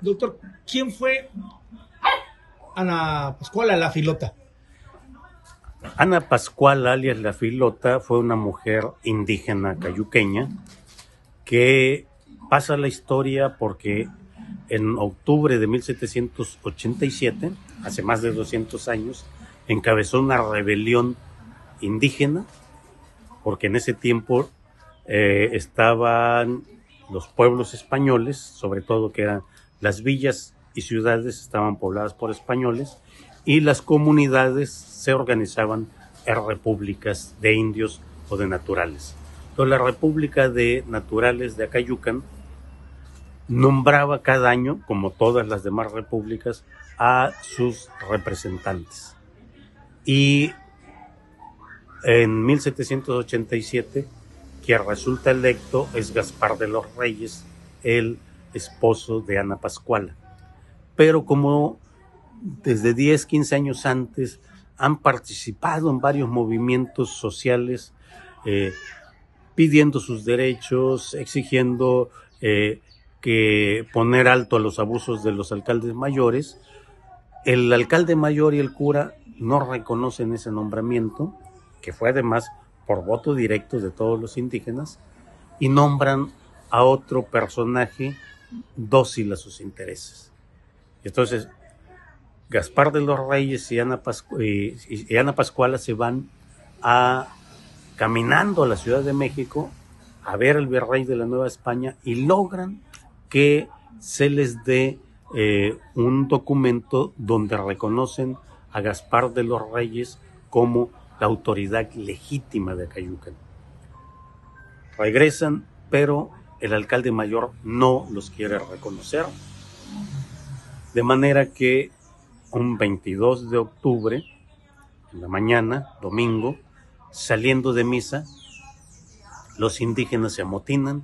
Doctor, ¿quién fue Ana Pascuala la Filota? Ana Pascuala, alias La Filota, fue una mujer indígena cayuqueña que pasa a la historia porque en octubre de 1787, hace más de 200 años, encabezó una rebelión indígena, porque en ese tiempo estaban los pueblos españoles, sobre todo que eran las villas y ciudades estaban pobladas por españoles, y las comunidades se organizaban en repúblicas de indios o de naturales. Entonces la República de Naturales de Acayucan nombraba cada año, como todas las demás repúblicas, a sus representantes. Y en 1787, quien resulta electo es Gaspar de los Reyes, el esposo de Ana Pascuala. Pero como desde 10, 15 años antes han participado en varios movimientos sociales, pidiendo sus derechos, exigiendo que poner alto a los abusos de los alcaldes mayores, el alcalde mayor y el cura no reconocen ese nombramiento, que fue además por voto directo de todos los indígenas, y nombran a otro personaje dócil a sus intereses. Entonces, Gaspar de los Reyes y Ana Pascuala se van caminando a la Ciudad de México a ver al virrey de la Nueva España y logran que se les dé un documento donde reconocen a Gaspar de los Reyes como la autoridad legítima de Acayucan. Regresan, pero el alcalde mayor no los quiere reconocer, de manera que un 22 de octubre, en la mañana, domingo, saliendo de misa, los indígenas se amotinan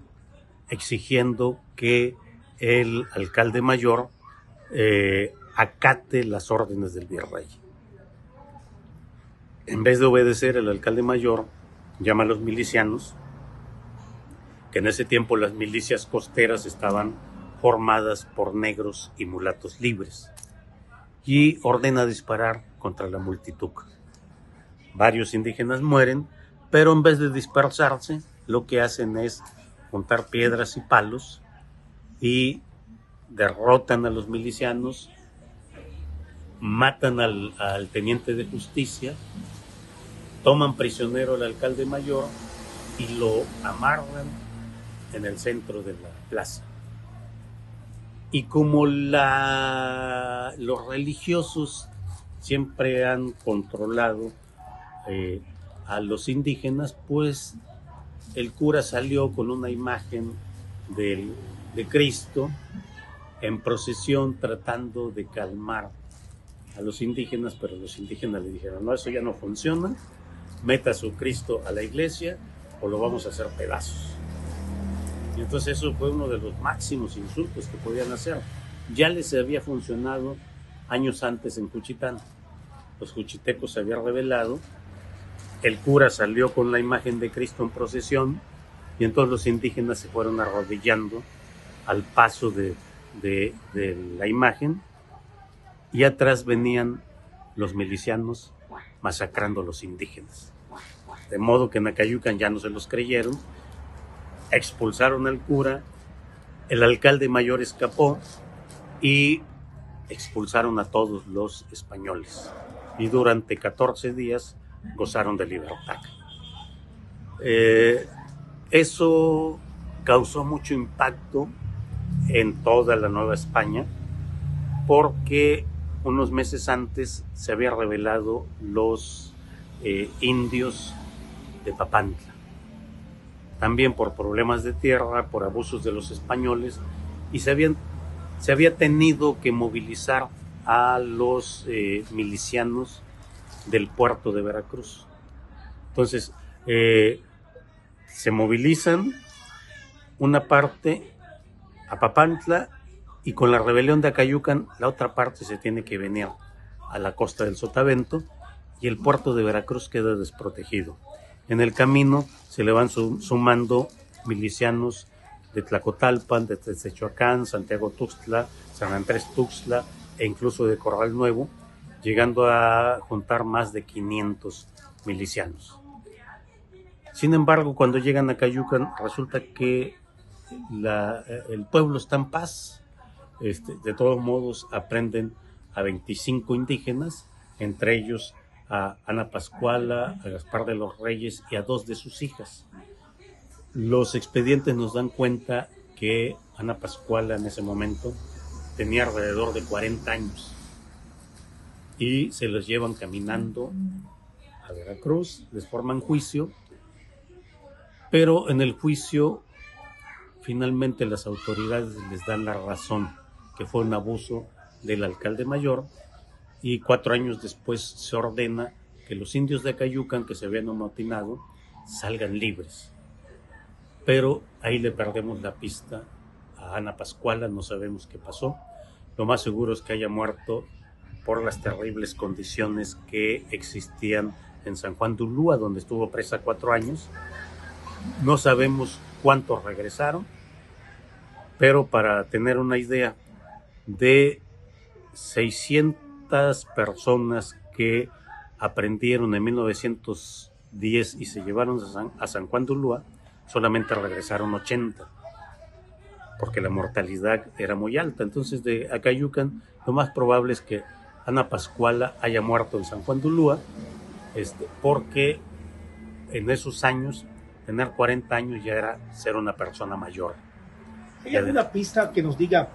exigiendo que el alcalde mayor acate las órdenes del virrey. En vez de obedecer, el alcalde mayor llama a los milicianos, que en ese tiempo las milicias costeras estaban formadas por negros y mulatos libres, y ordena disparar contra la multitud. Varios indígenas mueren, pero en vez de dispersarse, lo que hacen es juntar piedras y palos y derrotan a los milicianos, matan al teniente de justicia, toman prisionero al alcalde mayor y lo amarran en el centro de la plaza. Y como los religiosos siempre han controlado a los indígenas, pues el cura salió con una imagen de Cristo en procesión tratando de calmar a los indígenas, pero los indígenas le dijeron: no, eso ya no funciona, meta a su Cristo a la iglesia o lo vamos a hacer pedazos. Y entonces eso fue uno de los máximos insultos que podían hacer. Ya les había funcionado años antes en Juchitán. Los juchitecos se habían rebelado, el cura salió con la imagen de Cristo en procesión y entonces los indígenas se fueron arrodillando al paso de la imagen, y atrás venían los milicianos masacrando a los indígenas. De modo que en Acayucan ya no se los creyeron, expulsaron al cura, el alcalde mayor escapó y expulsaron a todos los españoles. Y durante 14 días gozaron de libertad. Eso causó mucho impacto en toda la Nueva España, porque unos meses antes se habían rebelado los indios de Papantla, también por problemas de tierra, por abusos de los españoles, y se había tenido que movilizar a los milicianos del puerto de Veracruz. Entonces se movilizan una parte a Papantla, y con la rebelión de Acayucan la otra parte se tiene que venir a la costa del Sotavento, y el puerto de Veracruz queda desprotegido. En el camino se le van sumando milicianos de Tlacotalpan, de Tezechuacán, Santiago Tuxtla, San Andrés Tuxtla e incluso de Corral Nuevo, llegando a juntar más de 500 milicianos. Sin embargo, cuando llegan a Cayucan, resulta que el pueblo está en paz. De todos modos, aprenden a 25 indígenas, entre ellos a Ana Pascuala, a Gaspar de los Reyes y a 2 de sus hijas. Los expedientes nos dan cuenta que Ana Pascuala en ese momento tenía alrededor de 40 años y se los llevan caminando a Veracruz, les forman juicio, pero en el juicio finalmente las autoridades les dan la razón, que fue un abuso del alcalde mayor, y 4 años después se ordena que los indios de Acayucan que se habían amotinado salgan libres. Pero ahí le perdemos la pista a Ana Pascuala, no sabemos qué pasó. Lo más seguro es que haya muerto por las terribles condiciones que existían en San Juan de Ulúa, donde estuvo presa 4 años. No sabemos cuántos regresaron, pero para tener una idea, de 600 personas que aprendieron en 1910 y se llevaron a San Juan de Ulúa, solamente regresaron 80, porque la mortalidad era muy alta. Entonces, de Acayucan, lo más probable es que Ana Pascuala haya muerto en San Juan de Ulúa, porque en esos años, tener 40 años ya era ser una persona mayor. ¿Hay alguna pista que nos diga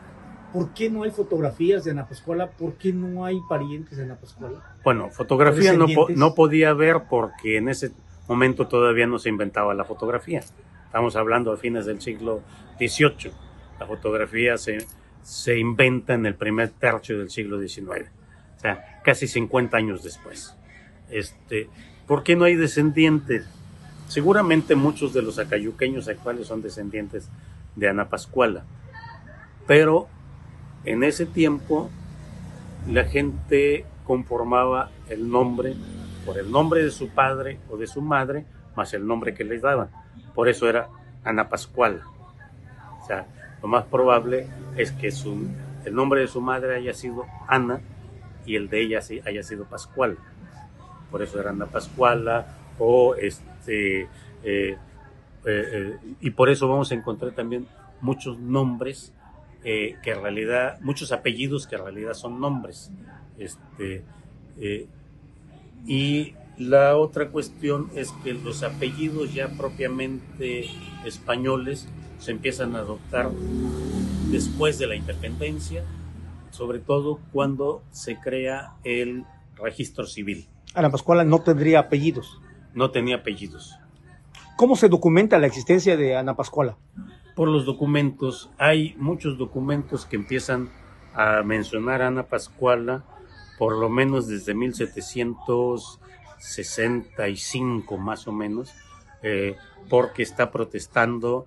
por qué no hay fotografías de Ana Pascuala? ¿Por qué no hay parientes de Ana Pascuala? Bueno, fotografía no podía haber porque en ese momento todavía no se inventaba la fotografía. Estamos hablando a fines del siglo XVIII. La fotografía se inventa en el primer tercio del siglo XIX. O sea, casi 50 años después. ¿Por qué no hay descendientes? Seguramente muchos de los acayuqueños actuales son descendientes de Ana Pascuala, pero en ese tiempo la gente conformaba el nombre por el nombre de su padre o de su madre, más el nombre que les daban. Por eso era Ana Pascuala. O sea, lo más probable es que el nombre de su madre haya sido Ana y el de ella haya sido Pascual. Por eso era Ana Pascuala, y por eso vamos a encontrar también muchos nombres que en realidad, muchos apellidos que en realidad son nombres. Y la otra cuestión es que los apellidos ya propiamente españoles se empiezan a adoptar después de la independencia, sobre todo cuando se crea el registro civil. Ana Pascuala no tendría apellidos. No tenía apellidos. ¿Cómo se documenta la existencia de Ana Pascuala? Por los documentos. Hay muchos documentos que empiezan a mencionar a Ana Pascuala por lo menos desde 1765 más o menos, porque está protestando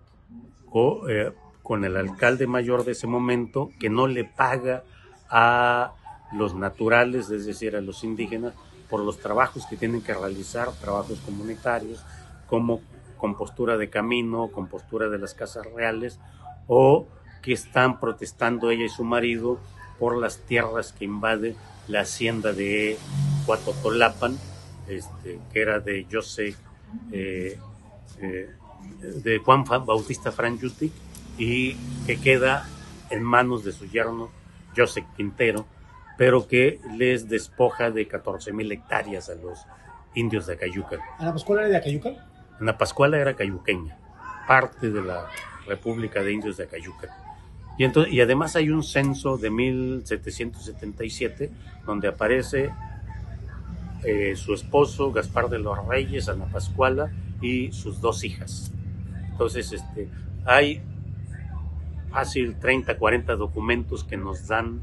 con el alcalde mayor de ese momento, que no le paga a los naturales, es decir, a los indígenas, por los trabajos que tienen que realizar, trabajos comunitarios, como compostura de camino, compostura de las casas reales, o que están protestando ella y su marido por las tierras que invade la hacienda de Cuatotolapan, que era de José, de Juan Bautista Franjutic, y que queda en manos de su yerno José Quintero, pero que les despoja de 14,000 hectáreas a los indios de Acayucan. ¿Ana Pascuala era de Acayucan? Ana Pascuala era cayuqueña, parte de la República de Indios de Acayucan. Y además hay un censo de 1777 donde aparece su esposo Gaspar de los Reyes, Ana Pascuala, y sus 2 hijas. Entonces hay fácil 30, 40 documentos que nos dan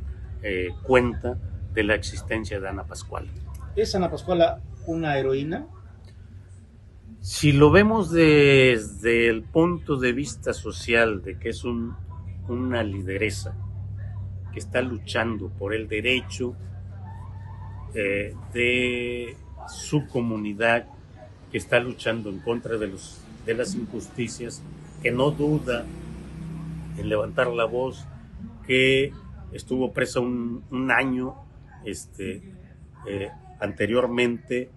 cuenta de la existencia de Ana Pascuala. ¿Es Ana Pascuala una heroína? Si lo vemos desde el punto de vista social, de que es una lideresa que está luchando por el derecho de su comunidad, que está luchando en contra de las injusticias, que no duda en levantar la voz, que estuvo presa un año anteriormente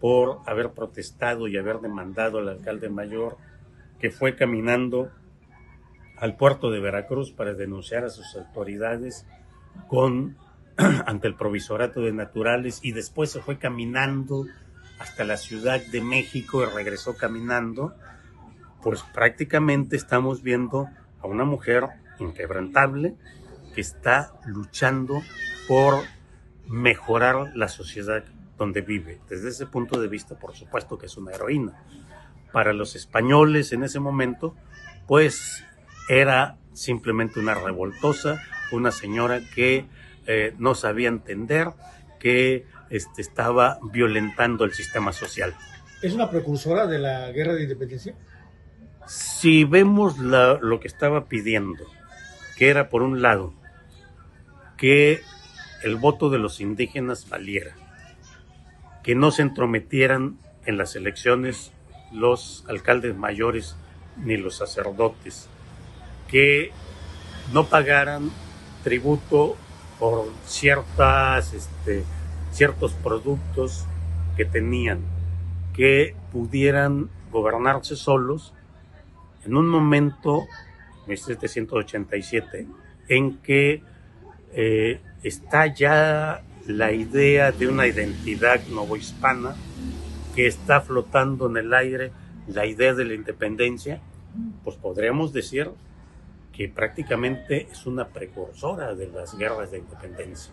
por haber protestado y haber demandado al alcalde mayor, que fue caminando al puerto de Veracruz para denunciar a sus autoridades ante el Provisorato de Naturales, y después se fue caminando hasta la Ciudad de México y regresó caminando. Pues prácticamente estamos viendo a una mujer inquebrantable que está luchando por mejorar la sociedad donde vive. Desde ese punto de vista, por supuesto que es una heroína. Para los españoles en ese momento, pues era simplemente una revoltosa, una señora que no sabía entender, que estaba violentando el sistema social. ¿Es una precursora de la guerra de independencia? Si vemos lo que estaba pidiendo, que era por un lado que el voto de los indígenas valiera, que no se entrometieran en las elecciones los alcaldes mayores ni los sacerdotes, que no pagaran tributo por ciertos productos que tenían, que pudieran gobernarse solos en un momento, 1787, en que está ya la idea de una identidad novohispana, que está flotando en el aire la idea de la independencia. Pues podríamos decir que prácticamente es una precursora de las guerras de independencia.